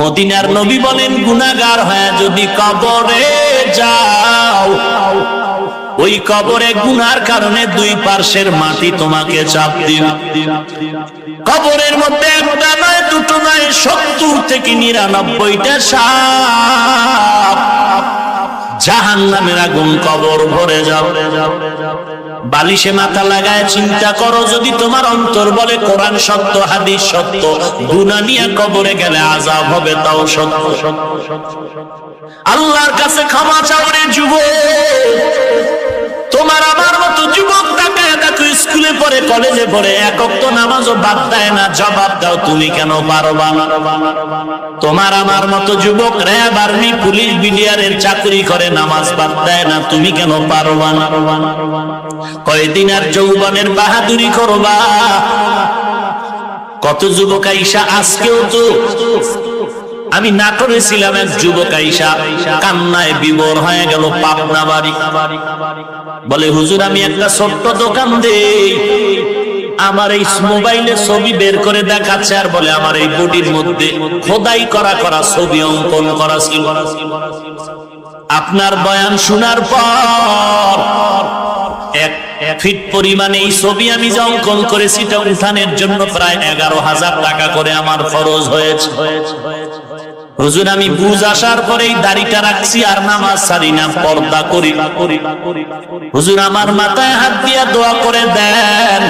মদিনার নবী বলেন গুনাহগার হয়ে যদি কবরে যাও, ওই কবরে গুনার কারণে দুই পার্শ্বের মাটি তোমাকে চাপ দিবে। কবরের মধ্যে একটা নয়, দুটো নয়, 70 থেকে 99টা সাপ, জাহান্নামের আগুন কবর ভরে যাও। বালিশে মাথা লাগায় চিন্তা করো, যদি তোমার অন্তর বলে কোরআন সত্য, হাদিস সত্য, গুনাহ নিয়ে কবরে গেলে আযাব হবে তাও সত্য। আল্লাহর কাছে ক্ষমা চাও রে যুবক। তোমার আমার মতো যুবক তাকায় দেখো, স্কুলে পড়ে, কলেজে পড়ে, এক ওয়াক্ত নামাজও বাদ দেয় না। জবাব দাও, তুমি কেন পারবা না? তোমার আমার মতো যুবক র‍্যাব, আর্মি, পুলিশ, বিডিআরের চাকরি করে, নামাজ বাদ দেয় না, তুমি কেন পারবা না? কয়দিন আর যৌবনের বাহাদুরি করবা? কত যুবক আইসা, আজকেও তো আমি নাটোরে ছিলাম, এক যুবক আইসা কান্নায় বিভোর হয়ে গেল, পাবনা বাড়ি। বলে হুজুর আমি একটা ছোট্ট দোকান দেই, আমার এই মোবাইলে ছবি বের করে দেখাচ্ছে, আর বলে আমার এই বডির মধ্যে খোদাই করা করা ছবি অঙ্কন করা ছিল। আপনার বয়ান শোনার পর 1 ফিট পরিমাণে এই ছবি আমি যে অঙ্কন করেছি, এটা উঠানের জন্য প্রায় 11,000 টাকা করে আমার খরচ হয়েছে। হুজুর আমি বুঝ আসার পরেই দাড়িটা রাখছি, আর নামাজ ছাড়ি না, পর্দা করি। হুজুর আমার মাথায় হাত দিয়া দোয়া করে দেন।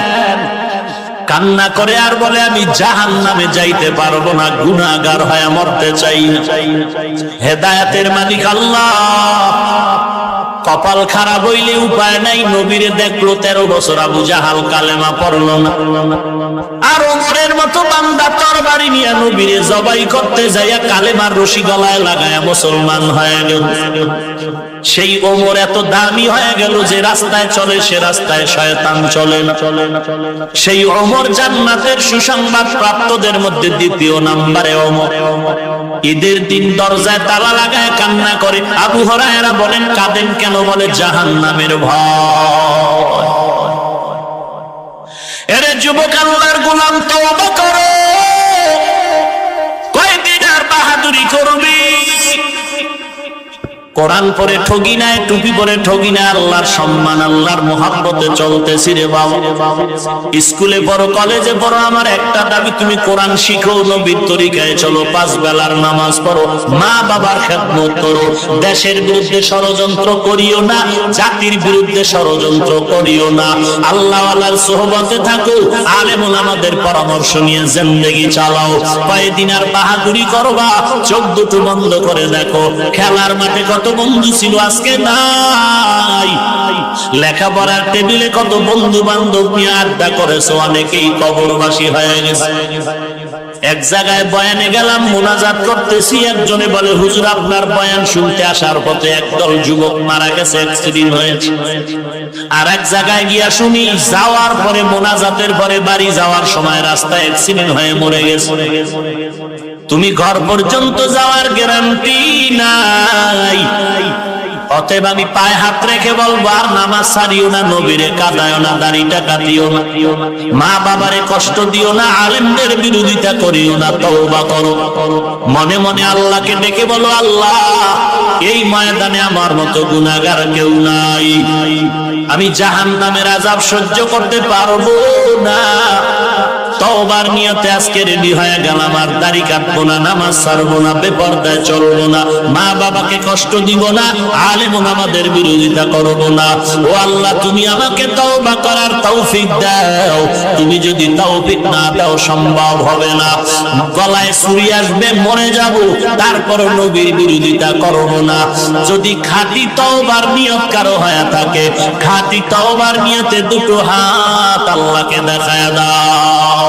কান্না করে আর বলে আমি জাহান্নামে যাইতে পারবো না, গুনাহগার হয়ে মরতে চাই না। হেদায়েতের মালিক আল্লাহ। কপাল খারাপ হইলে উপায় নাই, নবীরে দেখলো 13 বছর আবু জাহাল, কালেমা পড়লো না। আর ওমরের মতো বান্দা তরবারি নিয়ে নবীরে জবাই করতে যাইয়া কালেমার রশি গলায় লাগায়া মুসলমান হয়ে গেল। সেই ওমর এত দামি হয়ে গেল যে রাস্তায় চলে, সে রাস্তায় শয়তান চলে না। সেই ওমর জান্নাতের সুসংবাদ প্রাপ্তদের মধ্যে 2য় নম্বরে ওমর। ঈদের দিন দরজায় তালা লাগায় কান্না করে। আবু হুরায়রা বলেন কাঁদেন কেন? বলে জাহান্নামের ভয়। এরে যুবক, আল্লাহর গোলাম, তওবা করো। কয়দিন আর বাহাদুরি করবি? কোরআন পড়ে ঠগি নাই, টুপি পরে ঠগি নাই, আল্লাহর সম্মান, আল্লাহর মুহাব্বতে চলতেছি রে বাবা। স্কুলে পড়ো, কলেজে পড়ো, আমার একটা দাবি, তুমি কোরআন শিখো, নবীর তরিকায় চলো, 5 বেলার নামাজ পড়ো, মা বাবার খেদমত করো, দেশের বিরুদ্ধে ষড়যন্ত্র করিও না, জাতির বিরুদ্ধে ষড়যন্ত্র করিও না, আল্লাহ ওয়ালার সোহবতে থাকো, আলেম ওলামাদের পরামর্শ নিয়ে জিন্দেগি চালাও। কয়দিন আর বাহাদুরি করবা? চোখ দুটো বন্ধ করে দেখো, খেলার মাঠে কত বন্ধু ছিল, আজকে নাই। লেখাপড়ার টেবিলে কত বন্ধু বান্ধব নিয়ে আড্ডা করেছো, অনেকেই কবরবাসী হয়ে গেছে। এক জায়গায় বয়ানে গেলাম, মুনাজাত করতেছি, একজনে বলে হুজুর আপনার বয়ান শুনতে আসার পথে একদল যুবক মারা গেছে, অ্যাক্সিডেন্ট হয়েছে। আর এক জায়গায় গিয়া শুনি, যাওয়ার পরে মুনাজাতের পরে বাড়ি যাওয়ার সময় রাস্তায় অ্যাক্সিডেন্ট হয়ে মরে গেছে। তুমি ঘর পর্যন্ত যাওয়ার গ্যারান্টি নাই। অতএব আমি পায়ে হাত রেখে বলবো, আর নামাজ ছাড়িও না, নবীরে কাঁদায়ও না, দাড়িটা কাটিও না, মা বাবারে কষ্ট দিও না, আলেমদের বিরোধিতা করিও না, তওবা করো। মনে মনে আল্লাহকে ডেকে বলো, আল্লাহ এই ময়দানে আমার মতো গুনাহগার কেউ নাই, আমি জাহান্নামের আযাব সহ্য করতে পারবো না। তওবার নিয়তে আজকে রেডি হয়ে গেলাম, আর দাড়ি কাটবো না, নামাজ ছাড়বো না, বেপরদায় চলবো না, মা বাবাকে কষ্ট দিব না, আলেম ওলামাদের বিরোধিতা করবো না। ও আল্লাহ, তুমি আমাকে তওবা করার তৌফিক দাও। তুমি যদি তৌফিক না দাও, সম্ভব হবে না। গলায় ছুরি আসবে, মরে যাব, তারপর নবীর বিরোধিতা করবো না। যদি খাঁটি তওবার নিয়ত কারো হয়ে থাকে, খাঁটি তওবার নিয়তে দুটো হাত আল্লাহকে দেখায় দাও।